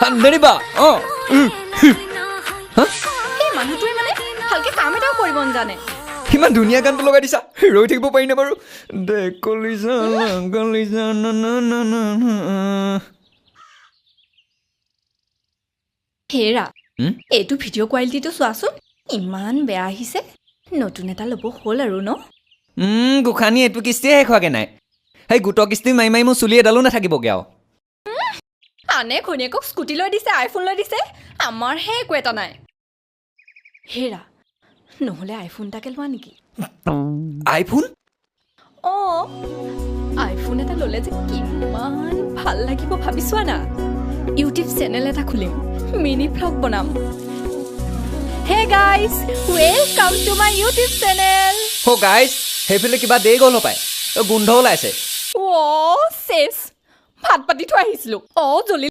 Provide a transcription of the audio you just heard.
নেৰিবা এই মানুহটোৱে মানে ভালকে কাম এটাও কৰিব নাজানে ইমান ধুনীয়া গানটো লগাই দিছা ৰৈ থাকিব পাৰি নে বাৰু দে কলিজা কলিজা না না না না হেৰা এইটো ভিডিঅ' কোৱালিটিটো চোৱাচোন ইমান বেয়া আহিছে নতুন এটা ল'ব হ'ল আৰু ন গোসানী এইটো কিস্তিয়ে শেষ হোৱাগে নাই সেই গোটৰ কিস্তি মাৰি মাৰি মোৰ চুলি এডালো নাথাকিবগৈ আৰু আনে ঘৈণীয়েকক স্কুটি লৈ দিছে আইফোন লৈ দিছে আমাৰহে একো এটা নাই হেৰা নহ'লে আইফোন এটাকে লোৱা নেকি আইফোন অঁ আইফোন এটা ল'লে যে কিমান ভাল লাগিব ভাবি চোৱা না ইউটিউব চেনেল এটা খুলিম মিনি ভ্লগ বনাম hey guys welcome to my YouTube channel guys সেইফালে কিবা দেৰি গ'ল পায় গোন্ধ ওলাইছে চেছ ভাত পাতি থৈ আহিছিলোঁ জ্বলি